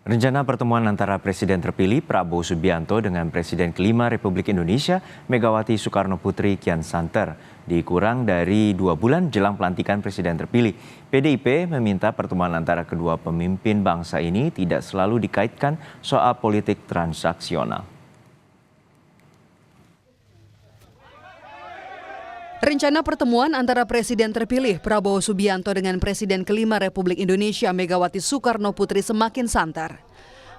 Rencana pertemuan antara Presiden terpilih Prabowo Subianto dengan Presiden kelima Republik Indonesia Megawati Soekarno Putri kian santer. Dikurang dari 2 bulan jelang pelantikan Presiden terpilih, PDIP meminta pertemuan antara kedua pemimpin bangsa ini tidak selalu dikaitkan soal politik transaksional. Rencana pertemuan antara Presiden terpilih Prabowo Subianto dengan Presiden kelima Republik Indonesia Megawati Soekarno Putri semakin santer.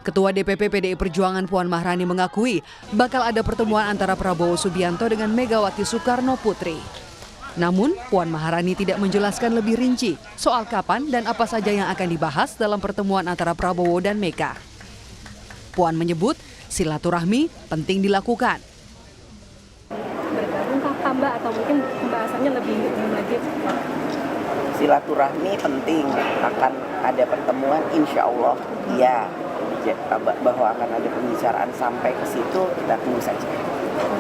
Ketua DPP PDI Perjuangan Puan Maharani mengakui bakal ada pertemuan antara Prabowo Subianto dengan Megawati Soekarno Putri. Namun, Puan Maharani tidak menjelaskan lebih rinci soal kapan dan apa saja yang akan dibahas dalam pertemuan antara Prabowo dan Mega. Puan menyebut silaturahmi penting dilakukan. Mbak, atau mungkin pembahasannya lebih lanjut? Silaturahmi penting, akan ada pertemuan insya Allah, ya, bahwa akan ada pembicaraan sampai ke situ, kita tunggu saja.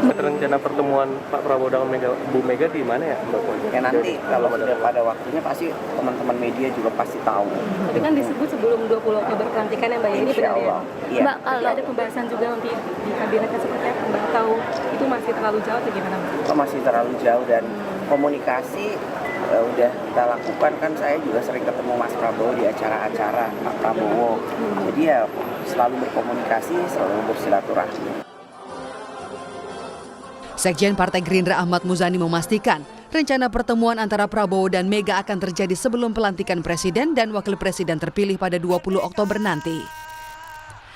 Rencana pertemuan Pak Prabowo dengan Bu Mega di mana ya, Mbak Puan? Ya nanti kalau sudah pada waktunya pasti teman-teman media juga pasti tahu. Tapi kan disebut sebelum 20 Oktober pelantikan ya Mbak, ini benar ya? Iya. Mbak, kalau ada pembahasan juga nanti di kabinetnya seperti apa Mbak? Atau itu masih terlalu jauh atau gimana Mbak? Masih terlalu jauh dan komunikasi udah kita lakukan, kan saya juga sering ketemu Mas Prabowo di acara-acara Pak Prabowo. Jadi ya selalu berkomunikasi, selalu bersilaturahmi. Sekjen Partai Gerindra Ahmad Muzani memastikan rencana pertemuan antara Prabowo dan Mega akan terjadi sebelum pelantikan Presiden dan Wakil Presiden terpilih pada 20 Oktober nanti.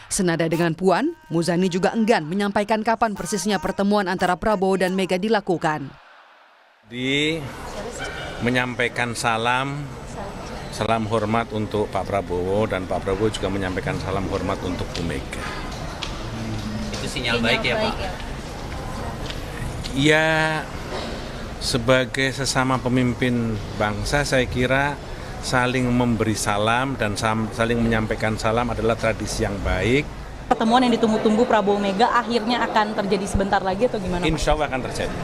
Senada dengan Puan, Muzani juga enggan menyampaikan kapan persisnya pertemuan antara Prabowo dan Mega dilakukan. Menyampaikan salam hormat untuk Pak Prabowo, dan Pak Prabowo juga menyampaikan salam hormat untuk Bu Mega. Itu sinyal baik ya Pak? Ya, sebagai sesama pemimpin bangsa saya kira saling memberi salam dan saling menyampaikan salam adalah tradisi yang baik. Pertemuan yang ditunggu-tunggu Prabowo Mega akhirnya akan terjadi sebentar lagi atau gimana? Insya Allah akan terjadi.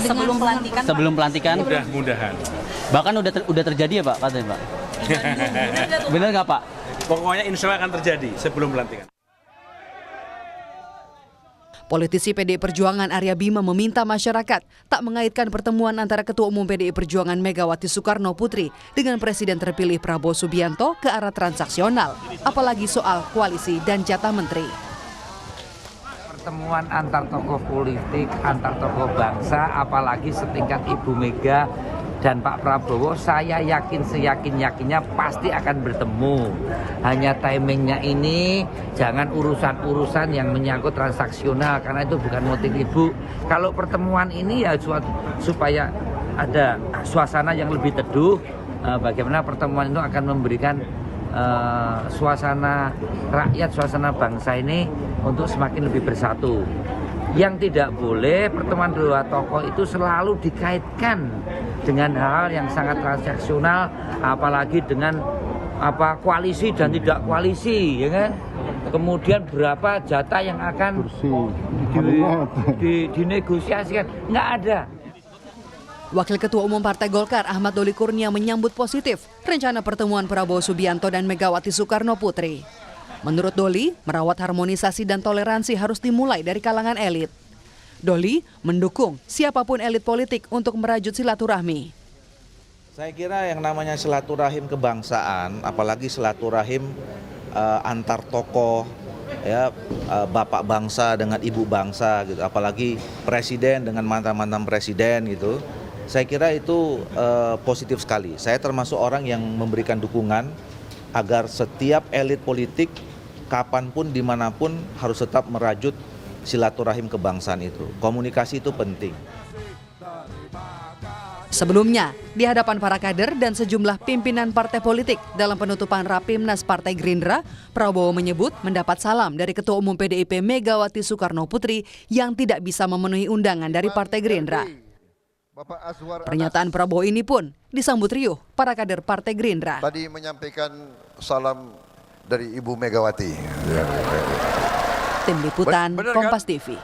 Sebelum pelantikan? Sebelum pelantikan? Mudah-mudahan. Bahkan udah terjadi ya Pak, katanya Pak? Benar nggak Pak? Pokoknya insya Allah akan terjadi sebelum pelantikan. Politisi PDI Perjuangan Arya Bima meminta masyarakat tak mengaitkan pertemuan antara Ketua Umum PDI Perjuangan Megawati Soekarno Putri dengan Presiden terpilih Prabowo Subianto ke arah transaksional, apalagi soal koalisi dan jatah menteri. Pertemuan antar tokoh politik, antar tokoh bangsa, apalagi setingkat Ibu Mega dan Pak Prabowo, saya yakin seyakin-yakinnya pasti akan bertemu. Hanya timingnya ini, jangan urusan-urusan yang menyangkut transaksional, karena itu bukan motif Ibu. Kalau pertemuan ini ya supaya ada suasana yang lebih teduh, bagaimana pertemuan itu akan memberikan suasana rakyat, suasana bangsa ini untuk semakin lebih bersatu. Yang tidak boleh pertemuan dua tokoh itu selalu dikaitkan dengan hal yang sangat transaksional, apalagi dengan koalisi dan tidak koalisi, ya kan? Kemudian berapa jatah yang akan dinegosiasikan, nggak ada. Wakil Ketua Umum Partai Golkar Ahmad Doli Kurnia menyambut positif rencana pertemuan Prabowo Subianto dan Megawati Soekarno Putri. Menurut Doli, merawat harmonisasi dan toleransi harus dimulai dari kalangan elit. Doli mendukung siapapun elit politik untuk merajut silaturahmi. Saya kira yang namanya silaturahim kebangsaan, apalagi silaturahim antar tokoh, ya, bapak bangsa dengan ibu bangsa, gitu, apalagi presiden dengan mantan-mantan presiden, gitu. Saya kira itu positif sekali. Saya termasuk orang yang memberikan dukungan agar setiap elit politik kapanpun, dimanapun harus tetap merajut silaturahim kebangsaan itu. Komunikasi itu penting. Sebelumnya, di hadapan para kader dan sejumlah pimpinan partai politik dalam penutupan Rapimnas Partai Gerindra, Prabowo menyebut mendapat salam dari Ketua Umum PDIP Megawati Soekarno Putri yang tidak bisa memenuhi undangan dari Partai Gerindra. Pernyataan Prabowo ini pun disambut riuh para kader Partai Gerindra. Tadi menyampaikan salam dari Ibu Megawati. Tim Liputan Kompas TV.